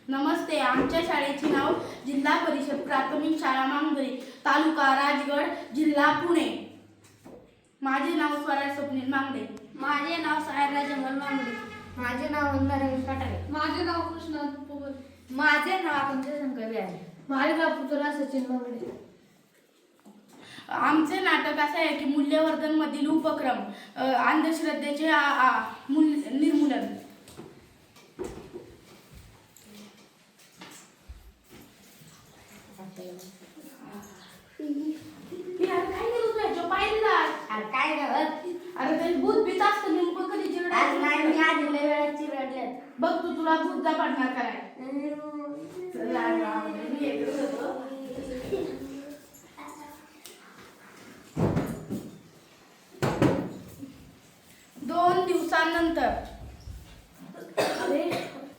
नमस्ते. आमच्या शाळेचे नाव जिल्हा परिषद प्राथमिक शाळा मांगदरी, तालुका राजगड, जिल्हा पुणे. माझे नाव स्वराज स्वप्नील मांगडे. माझे नाव सायरा जंगल मांगडे. माझे नाव वंदना रमेश पाटाळे. माझे नाव कृष्णा पोगल. माझे नाव आकांक्षा शंकर बिहारी. माझे नाव पुतळा सचिन मांगडे. आमचे नाटक असे आहे की मूल्यवर्धन मधील उपक्रम, अंधश्रद्धेचे निर्मूलन. काय करत? अरे ते भूत बीत असतं नेमकं कधी आज नाही मी चिरडायचं. आधी लय वेळा चिरडले. बघ तुला भूतदा पडणार काय. दोन दिवसांनंतर. अरे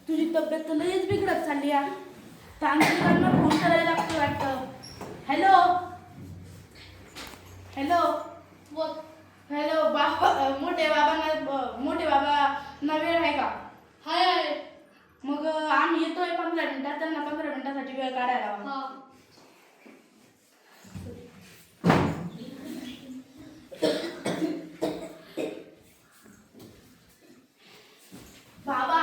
तुझी तब्येत तर लयच बिघडत चालली आहे. तांत्रिकांना फोन करायला लागतो वाटतं. हॅलो हॅलो हॅलो बाबा, मोठे बाबांना वेळ आहे का? हाय. मग आम्ही येतोय 15 मिनिटात. त्यांना 15 मिनिटासाठी वेळ काढायला हवा. हा. बाबा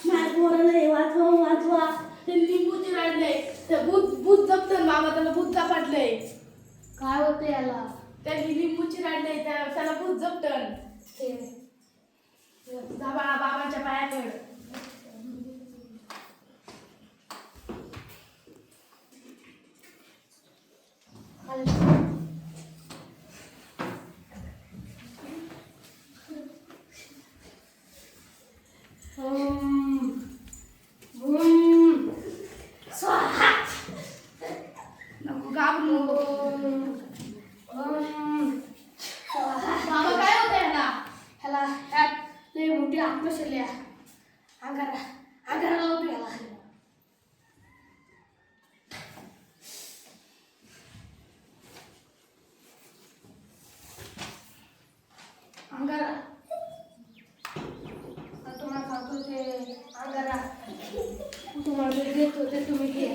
माझ्या पोराला वाचवा. ते लिंबू चिराडलंय. ते भूत जपतं बाबा, त्याला भूत झपाटलंय. काय होतं याला? त्यांनी लिंबू चिराडलंय, त्याला भूत जपतं. बाबांच्या पायाकड. नको घाबरू नको. बाबा काय होतं याला? ह्याला यात लय मोठी आग बसली आहे. अंगारा लावतो याला. अंगारा तुम्हाला सांगतो ते अंगारा तुम्हाला जे देतो ते तुम्ही घे.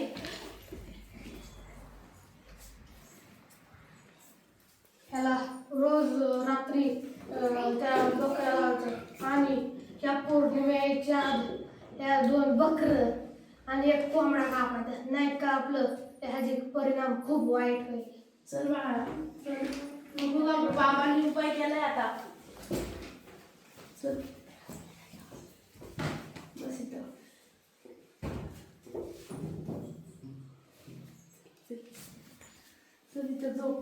ह्याला रोज रात्री त्या डोक्याला लावायचं आणि ह्या पौर्णिमेच्या त्या 2 बकरं आणि 1 कोंबडा कापायचा. नाही का आपलं ह्याचे परिणाम खूप वाईट होईल. चल बाळा चल. नको घाबरू, बाबांनी उपाय केलाय आता. चल बस इथं. चल इथं झोप.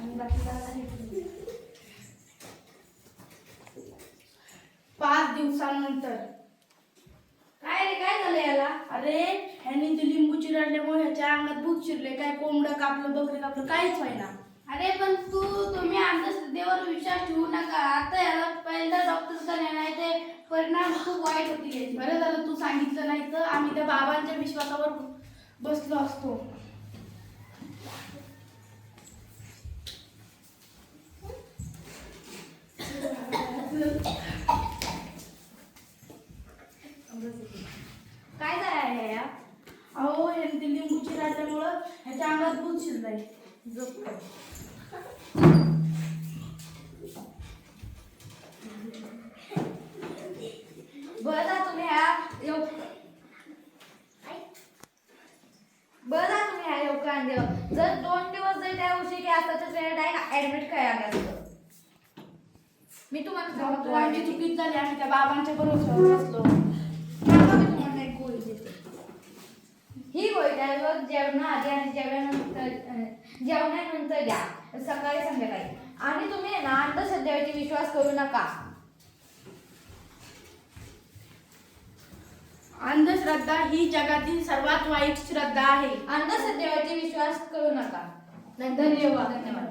आणि बाकी काय? 5 दिवसांनंतर. काय रे, काय झालं याला? अरे ह्यानी ते लिंबू चिरडल्यामुळे ह्याच्या अंगात भूत शिरले. काय कोंबडं कापलं, बकरी कापलं, काहीच व्हायना. अरे पण तुम्ही अंधश्रद्धेवर विश्वास ठेवू नका. आता याला पहिला डॉक्टरकडे नाही ते परिणाम खूप वाईट होतील. बरं झालं तू सांगितलं नाही तर आम्ही त्या बाबांच्या विश्वासावर बसलो असतो. काय झालं या? अहो ह्याने ते लिंबू चिरडल्यामुळं ह्याच्या अंगात भूत शिरलंय. बघा तुम्ही ह्या योगान देव जर 2 दिवस जर त्या उशिरी असतात तर त्याला डायरेक्ट ऍडमिट करायला लागतं. मी तुम्हाला सांगतो आमची चुकीच झाली. आम्ही त्या बाबांच्या भरोश्यावर बसलो. सांगा मी तुम्हाला एक गोळी देते. ही गोळी त्यावर जेवणाआधी आणि जेवणानंतर द्या, सकाळी संध्याकाळी. आणि तुम्ही ना अंधश्रद्धेवरती विश्वास करू नका. अंधश्रद्धा ही जगातील सर्वात वाईट श्रद्धा आहे. अंधश्रद्धेवरती विश्वास करू नका. धन्यवाद. धन्यवाद.